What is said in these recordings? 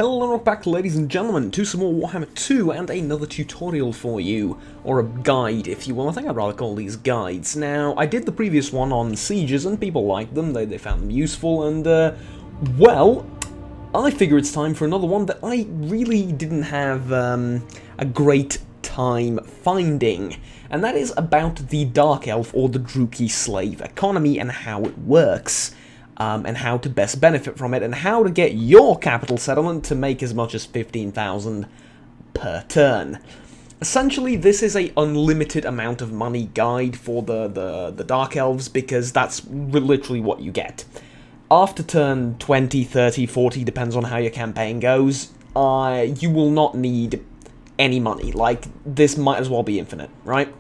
Hello and welcome back, ladies and gentlemen, to some more Warhammer 2 and another tutorial for you, or a guide if you will. I think I'd rather call these guides. Now, I did the previous one on sieges and people liked them, they found them useful, and well, I figure it's time for another one that I really didn't have a great time finding, and that is about the Dark Elf or the Druchii slave economy and how it works. And how to best benefit from it, and how to get your capital settlement to make as much as 15,000 per turn. Essentially, this is a unlimited amount of money guide for the Dark Elves, because that's literally what you get. After turn 20, 30, 40, depends on how your campaign goes, you will not need any money. Like, this might as well be infinite, right?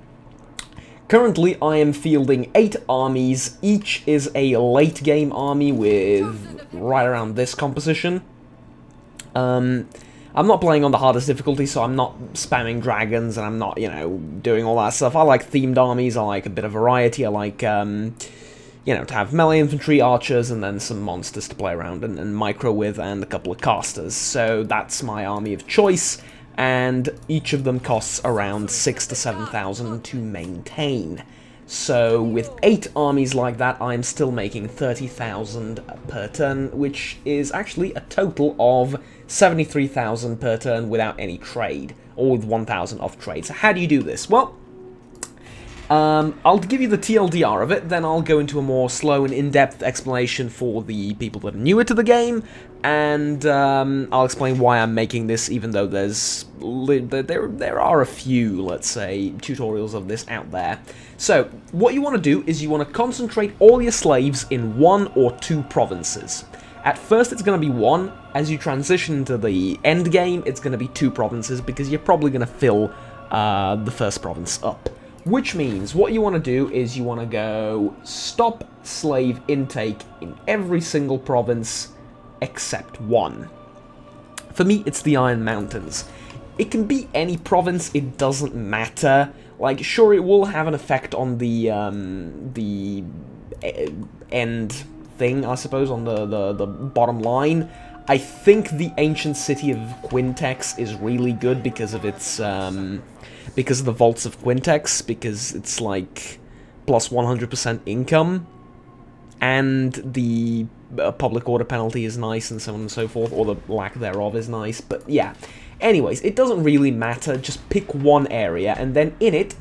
Currently, I am fielding 8 armies. Each is a late-game army with right around this composition. I'm not playing on the hardest difficulty, so I'm not spamming dragons, and I'm not, you know, doing all that stuff. I like themed armies, I like a bit of variety, I like, you know, to have melee infantry, archers, and then some monsters to play around and micro with, and a couple of casters. So that's my army of choice. And each of them costs around 6,000 to 7,000 to maintain. So with 8 armies like that, I'm still making 30,000 per turn, which is actually a total of 73,000 per turn without any trade, or with 1,000 off trade. So how do you do this? Well, I'll give you the TLDR of it, then I'll go into a more slow and in-depth explanation for the people that are newer to the game, and I'll explain why I'm making this, even though there are a few, let's say, tutorials of this out there. So, what you want to do is you want to concentrate all your slaves in 1 or 2 provinces. At first it's going to be 1, as you transition to the end game it's going to be 2 provinces, because you're probably going to fill the first province up. Which means what you want to do is you want to go stop slave intake in every single province except 1. For me, it's the Iron Mountains. It can be any province, it doesn't matter. Like, sure, it will have an effect on the end thing, I suppose, on the bottom line. I think the ancient city of Quintex is really good because of its because of the vaults of Quintex, because it's like plus 100% income, and the public order penalty is nice, and so on and so forth, or the lack thereof is nice. But yeah, anyways, it doesn't really matter. Just pick one area, and then in it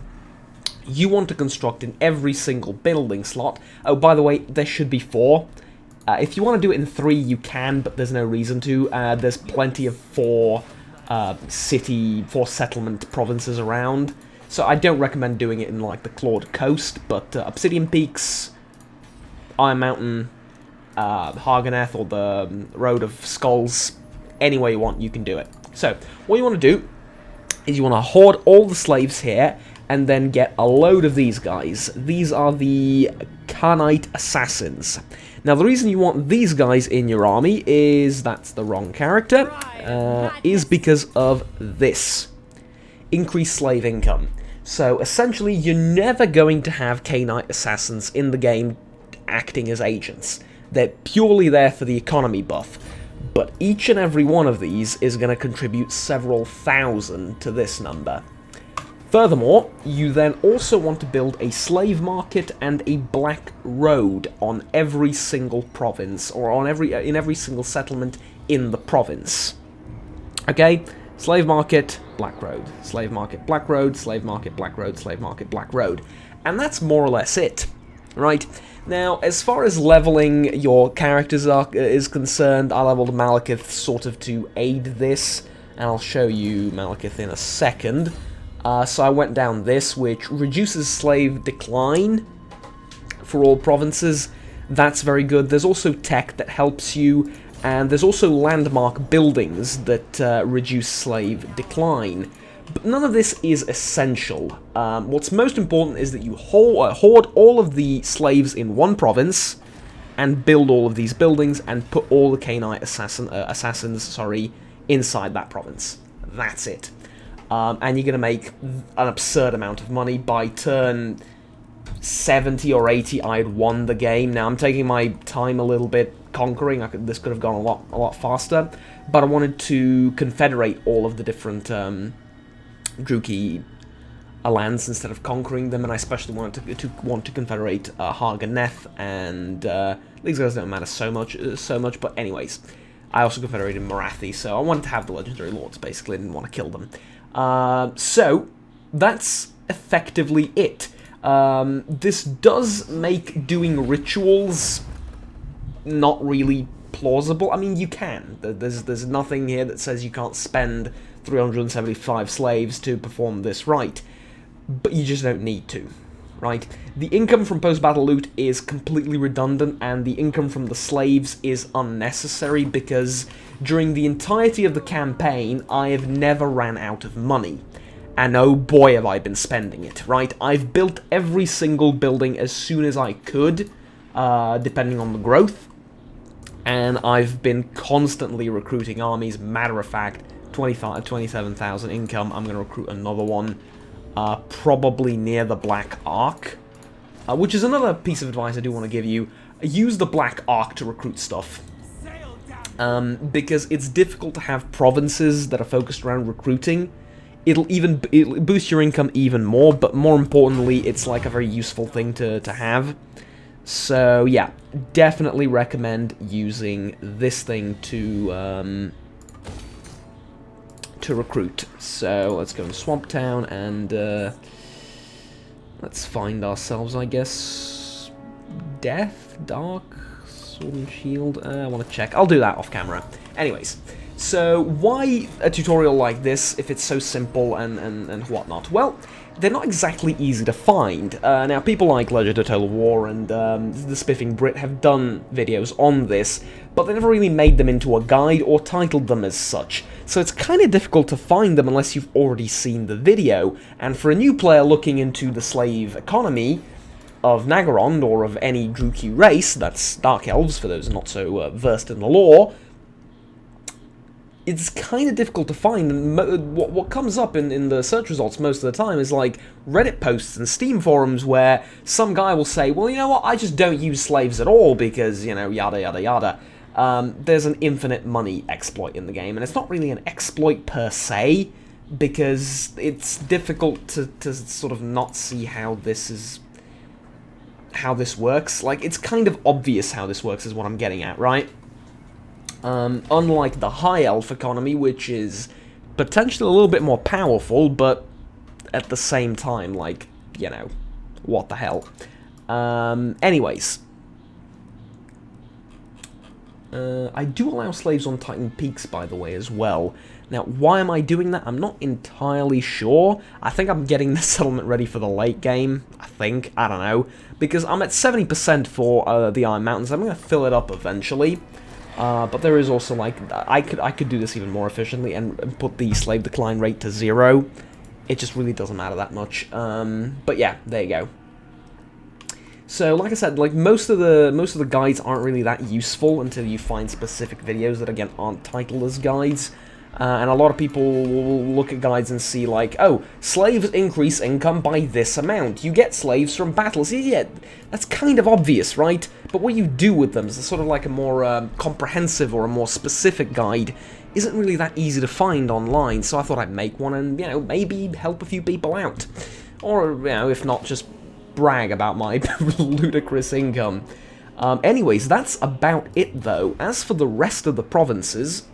you want to construct in every single building slot. Oh, by the way, there should be 4. If you want to do it in 3, you can, but there's no reason to. There's plenty of 4 settlement provinces around, so I don't recommend doing it in, like, the Clawed Coast, but Obsidian Peaks, Iron Mountain, Haganeth, or the Road of Skulls, any way you want, you can do it. So, what you want to do is you want to hoard all the slaves here, and then get a load of these guys. These are the Khanite Assassins. Now, the reason you want these guys in your army is, that's the wrong character, is because of this. Increased slave income. So, essentially, you're never going to have Khanite Assassins in the game acting as agents. They're purely there for the economy buff. But each and every one of these is going to contribute several thousand to this number. Furthermore, you then also want to build a slave market and a black road on every single province, or on in every single settlement in the province. Okay? Slave market, black road. Slave market, black road. Slave market, black road. Slave market, black road. And that's more or less it. Right? Now, as far as leveling your characters is concerned, I leveled Malekith sort of to aid this, and I'll show you Malekith in a second. So I went down this, which reduces slave decline for all provinces. That's very good. There's also tech that helps you, and there's also landmark buildings that reduce slave decline. But none of this is essential. What's most important is that you hoard all of the slaves in one province, and build all of these buildings, and put all the Khanite assassins inside that province. That's it. And you're going to make an absurd amount of money. By turn 70 or 80, I had won the game. Now, I'm taking my time a little bit. conquering. This could have gone a lot faster, but I wanted to confederate all of the different Druchii lands instead of conquering them, and I especially wanted to confederate Harganeth, and these guys don't matter so much. But anyways, I also confederated Morathi, so I wanted to have the legendary lords. Basically, I didn't want to kill them. So that's effectively it. This does make doing rituals not really plausible. I mean, you can. There's nothing here that says you can't spend 375 slaves to perform this rite, but you just don't need to, right? The income from post-battle loot is completely redundant, and the income from the slaves is unnecessary, because during the entirety of the campaign, I have never ran out of money. And oh boy have I been spending it, right? I've built every single building as soon as I could, depending on the growth, and I've been constantly recruiting armies. Matter of fact, 27,000 income. I'm going to recruit another one, probably near the Black Ark, which is another piece of advice I do want to give you. Use the Black Ark to recruit stuff, because it's difficult to have provinces that are focused around recruiting. It'll boost your income even more, but more importantly, it's like a very useful thing to have. So yeah, definitely recommend using this thing to recruit. So let's go to Swamp Town and let's find ourselves, I guess, Death, Dark, Sword and Shield. I want to check. I'll do that off camera. Anyways, so why a tutorial like this if it's so simple and whatnot? Well, they're not exactly easy to find. Now, people like Legend of Total War and the Spiffing Brit have done videos on this, but they never really made them into a guide or titled them as such. So it's kind of difficult to find them unless you've already seen the video. And for a new player looking into the slave economy of Naggarond, or of any Druchii race, that's Dark Elves for those not so versed in the lore, it's kind of difficult to find, and what comes up in the search results most of the time is like Reddit posts and Steam forums where some guy will say, well, you know what, I just don't use slaves at all because, you know, yada yada yada. There's an infinite money exploit in the game, and it's not really an exploit per se, because it's difficult to sort of not see how this works. Like, it's kind of obvious how this works is what I'm getting at, right? Unlike the High Elf economy, which is potentially a little bit more powerful, but at the same time, like, you know, what the hell. Anyways. I do allow slaves on Titan Peaks, by the way, as well. Now, why am I doing that? I'm not entirely sure. I think I'm getting the settlement ready for the late game. I think. I don't know. Because I'm at 70% for the Iron Mountains. I'm going to fill it up eventually. But there is also, like, I could do this even more efficiently and put the slave decline rate to 0. It just really doesn't matter that much. But yeah, there you go. So, like I said, like most of the guides aren't really that useful until you find specific videos that again aren't titled as guides. And a lot of people will look at guides and see like, oh, slaves increase income by this amount. You get slaves from battles. Yeah, that's kind of obvious, right? But what you do with them is sort of like a more comprehensive or a more specific guide isn't really that easy to find online. So I thought I'd make one and, you know, maybe help a few people out. Or, you know, if not, just brag about my ludicrous income. Anyways, that's about it, though. As for the rest of the provinces,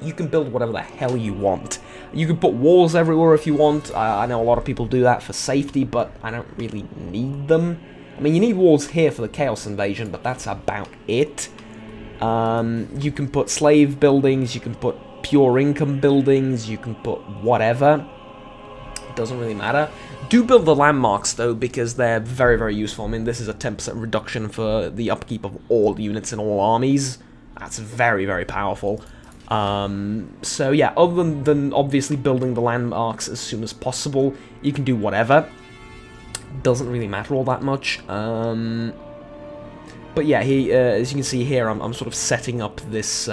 you can build whatever the hell you want. You can put walls everywhere if you want. I know a lot of people do that for safety, but I don't really need them. I mean, you need walls here for the Chaos Invasion, but that's about it. You can put slave buildings, you can put pure income buildings, you can put whatever. It doesn't really matter. Do build the landmarks, though, because they're very, very useful. I mean, this is a 10% reduction for the upkeep of all units in all armies. That's very, very powerful. So yeah, other than obviously building the landmarks as soon as possible, you can do whatever. Doesn't really matter all that much. But yeah, as you can see here, I'm sort of setting up this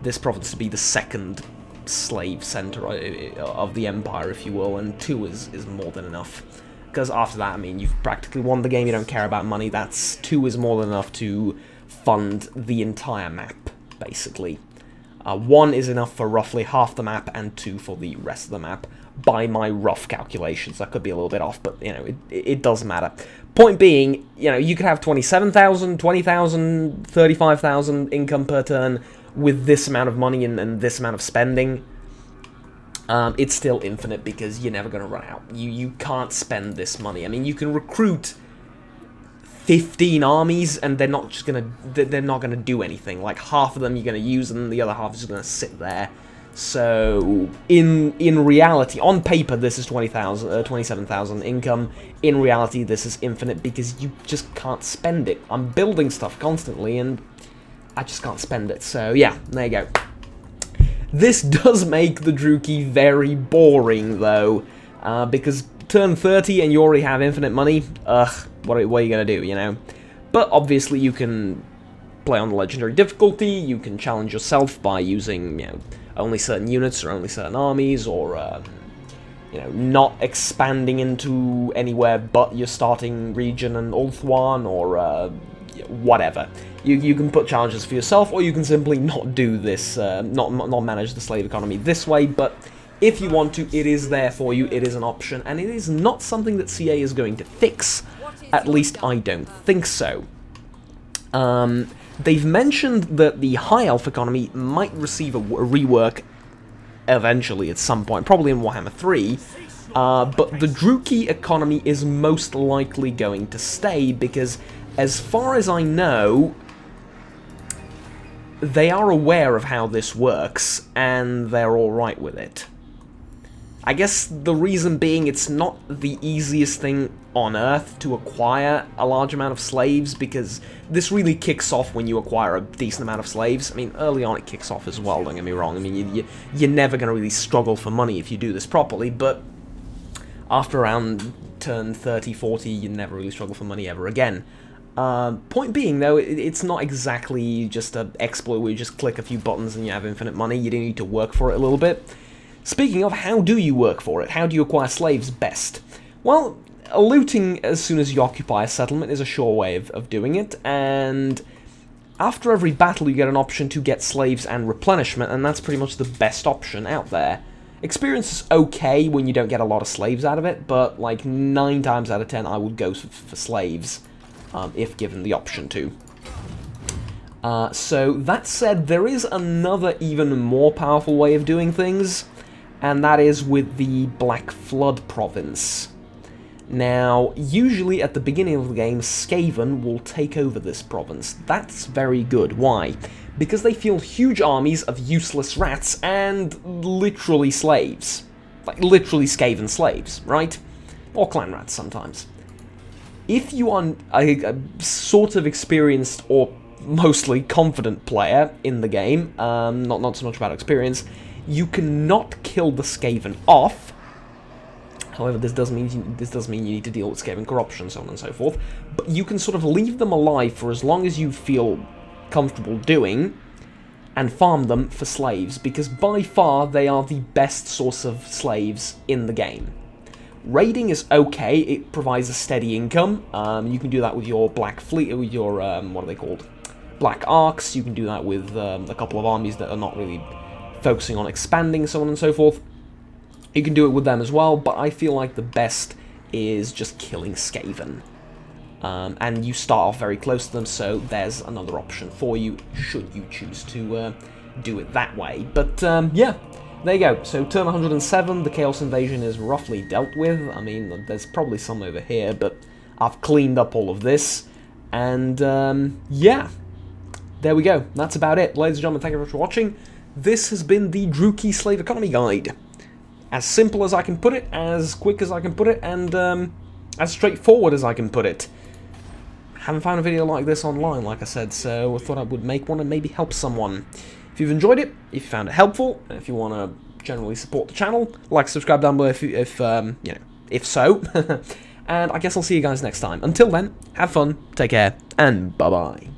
this province to be the second slave center of the empire, if you will, and 2 is more than enough. Because after that, I mean, you've practically won the game. You don't care about money. 2 is more than enough to fund the entire map, basically. 1 is enough for roughly half the map, and 2 for the rest of the map, by my rough calculations. I could be a little bit off, but, you know, it doesn't matter. Point being, you know, you could have 27,000, 20,000, 35,000 income per turn with this amount of money and this amount of spending. It's still infinite because you're never going to run out. You can't spend this money. I mean, you can recruit 15 armies, and they're not gonna do anything. Like, half of them you're gonna use, and the other half is just gonna sit there. So in reality, on paper, this is 27,000 income. In reality, this is infinite because you just can't spend it. I'm building stuff constantly, and I just can't spend it. So yeah, there you go. This does make the Druchii very boring, though, because turn 30 and you already have infinite money. What are you gonna do, you know? But obviously you can play on the legendary difficulty, you can challenge yourself by using, you know, only certain units or only certain armies, or, you know, not expanding into anywhere but your starting region and Ulthuan, or, whatever. You can put challenges for yourself, or you can simply not do this, not manage the slave economy this way, but if you want to, it is there for you, it is an option, and it is not something that CA is going to fix. At least I don't think so. They've mentioned that the High Elf economy might receive a rework eventually at some point, probably in Warhammer 3, but the Druchii economy is most likely going to stay, because as far as I know, they are aware of how this works, and they're alright with it. I guess the reason being it's not the easiest thing on Earth to acquire a large amount of slaves, because this really kicks off when you acquire a decent amount of slaves. I mean, early on it kicks off as well, don't get me wrong. I mean, you're never going to really struggle for money if you do this properly, but after around turn 30, 40, you never really struggle for money ever again. Point being, though, it's not exactly just an exploit where you just click a few buttons and you have infinite money. You do need to work for it a little bit. Speaking of, how do you work for it? How do you acquire slaves best? Well, looting as soon as you occupy a settlement is a sure way of doing it, and after every battle you get an option to get slaves and replenishment, and that's pretty much the best option out there. Experience is okay when you don't get a lot of slaves out of it, but like 9 times out of 10 I would go for slaves, if given the option to. So that said, there is another even more powerful way of doing things, and that is with the Black Flood province. Now, usually at the beginning of the game, Skaven will take over this province. That's very good. Why? Because they field huge armies of useless rats and literally slaves. Like, literally Skaven slaves, right? Or clan rats sometimes. If you are a sort of experienced or mostly confident player in the game, not so much about experience, you cannot kill the Skaven off. However, this does mean you need to deal with Skaven corruption, so on and so forth. But you can sort of leave them alive for as long as you feel comfortable doing, and farm them for slaves, because by far they are the best source of slaves in the game. Raiding is okay, it provides a steady income. You can do that with your Black Fleet, with your, what are they called? Black Arcs. You can do that with a couple of armies that are not really focusing on expanding, so on and so forth. You can do it with them as well, but I feel like the best is just killing Skaven. And you start off very close to them, so there's another option for you, should you choose to do it that way. But, yeah, there you go. So, turn 107, the Chaos Invasion is roughly dealt with. I mean, there's probably some over here, but I've cleaned up all of this. And, yeah, there we go. That's about it. Ladies and gentlemen, thank you very much for watching. This has been the Druchii Slave Economy Guide. As simple as I can put it, as quick as I can put it, and as straightforward as I can put it. Haven't found a video like this online, like I said, so I thought I would make one and maybe help someone. If you've enjoyed it, if you found it helpful, and if you want to generally support the channel, like, subscribe down below if so. And I guess I'll see you guys next time. Until then, have fun, take care, and bye-bye.